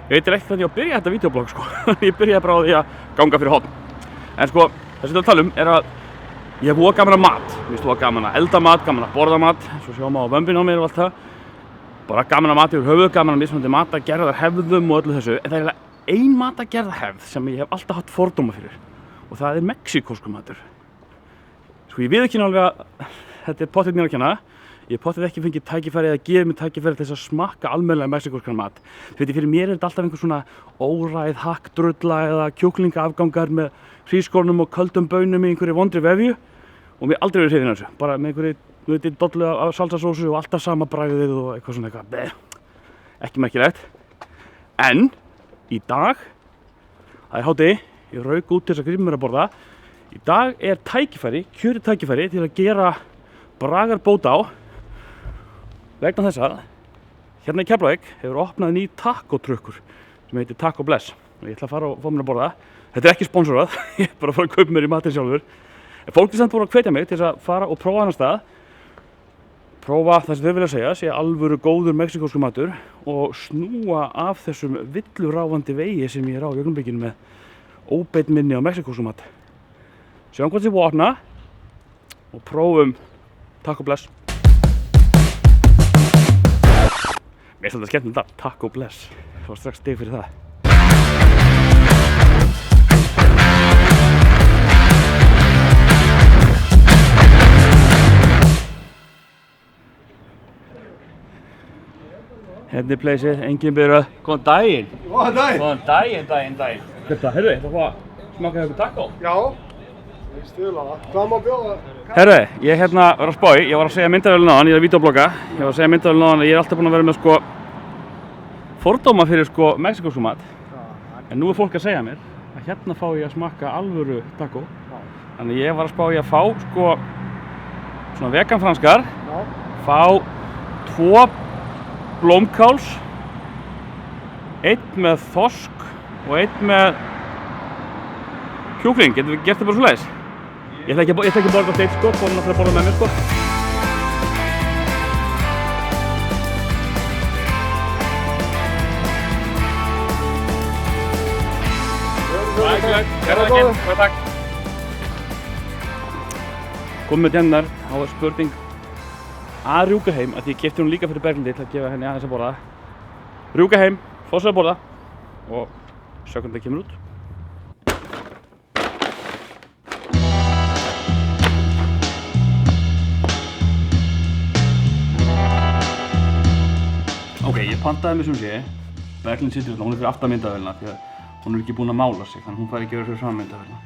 Ég veit ekki hvernig ég á að byrja þetta vídeoblogg sko. Ég byrjaði bara á því að ganga fyrir horn. En sko, það sem ég vil tala er að ég hef voða gaman að mat. Mér finnst voða gaman að elda mat, gaman að borða mat. Svo sjá maður á vömbin á mér og allt það. Bara gaman að mat yfir höfuð, gaman að mismunandi matagerðar hefðum og öllu þessu. En það er ein matagerðarhefð sem ég hef alltaf haft fordóma fyrir. Og það er mexíkóskur matur. Sko ég viðurkenni alveg að þetta er pottþétt mér að kenna. Ég hef pottþétt ekki fengið tækifæri eða gefið mér tækifæri til þess að smakka almennilega mexíkóskan mat. Þú veit, fyrir mér er þetta alltaf einhver svona óræð hakkdrulla eða kjúklingaafgangar með hrískornum og köldum baunum í einhverju vondri vefju. Og mér aldrei verið hrifinn af þessu. Bara með einhverju, þú veit, dollu af salsasósu og alltaf sama bragðið og eitthvað svona eitthvað. Ekki merkilegt. En í dag, það er hádegi, ég rauk út til þess að grípa mér að borða. Í dag er tækifæri, kjörið tækifæri til að gera bragarbót á vegna þess að hérna í Keflavík hefur opnað ný tacotrukkur sem heitir Taco Bless og ég ætla að fara og fá mér að borða. Þetta er ekki sponsorað, ég er bara að fara að kaupa mér í matinn sjálfur. En fólk er samt búin að hvetja mig til þess að fara og prófa annan stað. Prófa það sem þau vilja segja, sé alvöru góður mexíkóskur matur og snúa af þessum villuráfandi vegi sem ég er á í augnablikinu með óbeit minni á mexíkóskum mat. Sjáum hvað sem búið að opna og prófum Taco Bless. Mér finnst þetta skemmtilegt þetta, Taco Bless. Það var strax stig fyrir það. Hérna er pleysið, engin byrjað. Góðan daginn. Góðan daginn. Góðan daginn. Hérna, heyrðu, það var að smaka eitthvað taco. Já, ég stuðla það. Hvað má bjóða? Heyrðu, ég hérna var að spá í, ég var að segja myndavélina á hann, ég er að vídeoblogga. Ég var að segja myndavélina á hann að ég er alltaf búinn að vera með sko fordóma fyrir sko mexíkóskum mat. En nú er fólk að segja mér að hérna fá ég að smakka alvöru taco. Þannig ég var að spá í að fá sko svona veganfranskar. Fá 2 blómkáls, 1 með þorsk og 1 með kjúkling. Getum við gert það bara svoleiðis? Ég ætla ekki að borða þetta sko, konan ætla að borða með mér sko. Takk. Komum með hennar, þá er spurning að rjúka heim, af því ég keypti hún líka fyrir Berglindi til að gefa henni aðeins að borða. Rjúka heim, fá sér að borða og sjá hvernig það kemur út. Ok, ég pantaði mig sem sé. Berglind situr hérna, hún er fyrir aftan myndavélina því að hún er ekki búin að mála sig, þannig að hún fær ekki að vera fyrir fram myndavélina.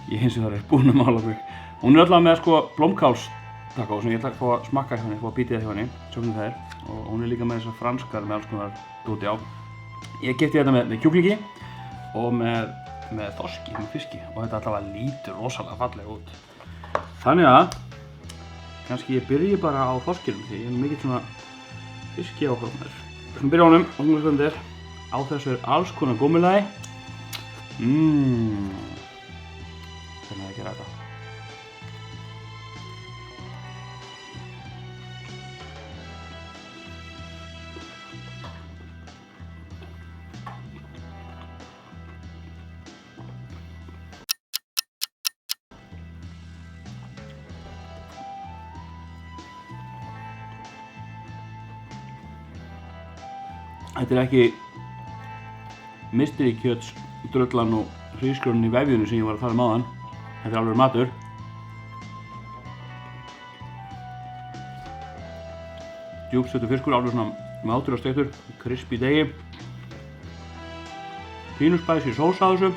Ég hins vegar er búin að mála mig. Hún er allavega með sko blómkáls taco sem ég ætla að fá að smakka hjá henni, fá að bítið það hjá henni, sjá hvernig það er. Og hún er líka með þessar franskar með alls konar dóti á. Ég keypti þetta með kjúklingi og með þorski, með fiski og þetta allavega lítur rosalega fallega út. Þannig að kannski ég byrji bara á þorskinum því ég er mikill svona fiski áhugaður. Við skulum byrja á honum og svona hvernig þetta er. Á þessu er alls konar gúmmulagi. Hvernig er að gera þetta? Þetta er ekki mystery kjöts drullan og hrísgrjónin í vefjunni sem ég var að tala um áðan. Þetta er alveg matur. Djúpsveittur fiskur, alveg svona mátur og steiktur, krisp í degi. Pínuspæsi sós á þessu.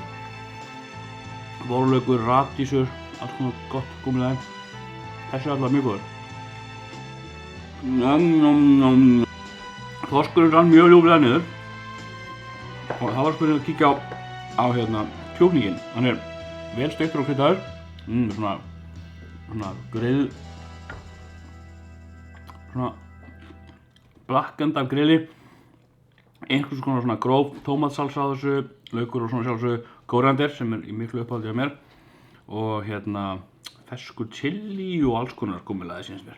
Vorlaukur, radísur, allt svona gott gúmmulagi. Þessi er alltaf mjög góður. Þorskurinn rann mjög ljúflega niður og það var spurning að kíkja á hérna kjúklinginn. Hann er vel steiktur og kryddaður. Svona grill, svona blakkand af grilli. Einhvers konar svona gróf tómatsalsa á þessu, laukur og svona sjálfsögðu kóríander sem er í miklu uppáhaldi hjá mér. Og hérna ferskur chili og alls konar gúmmulagi sýnist mér.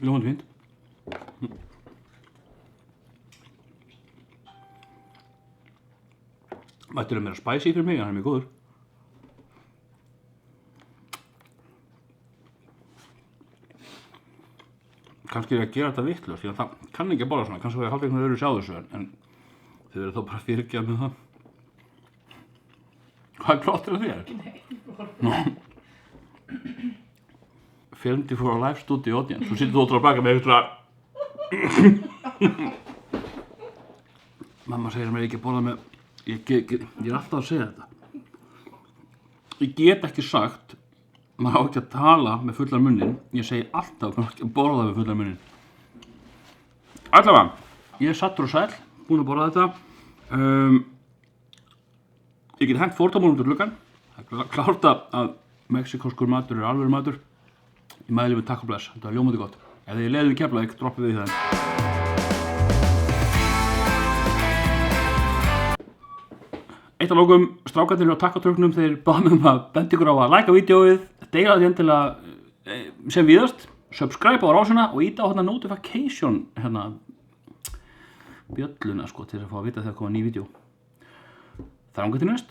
Ljómandi fínt. Mættur meira spicy fyrir mig, hann er mjög góður. Kannski er ég að gera þetta vitlaust, því að það kann ekki að borða svona. Kannski var ég að halda einhvern öðru sjá þessu, en þið verður þá bara fyrirgefa með það. Hvað er klottir af þér? Nei. Filmed for a live studio audience. Þú sittur út á baka með eitthvað. Mamma segir mér ekki að borða með. Ég er alltaf að segja þetta. Ég get ekki sagt, maður á ekki að tala með fullan munnin. Ég segi alltaf að borða með fullan munnin. Allavega, ég er sattur og sæll, búinn að borða þetta. Ég get hengt fordómum út úr gluggann. Það er klárt að mexíkóskur matur er alvöru matur. Ég mæli með takk og bless, þetta var ljómandi gott. Ef þið leiðum í Keflavík, droppið við í það. Eitt af lokum, strákarnir á takkatrögnum, þeir báðu mig að benda ykkur á að like vídeóið, deila því endilega sem víðast, subscribe á rásina og íta á hérna notification bjölluna sko til að fá að vita þegar koma ný vídeó. Þangað til næst.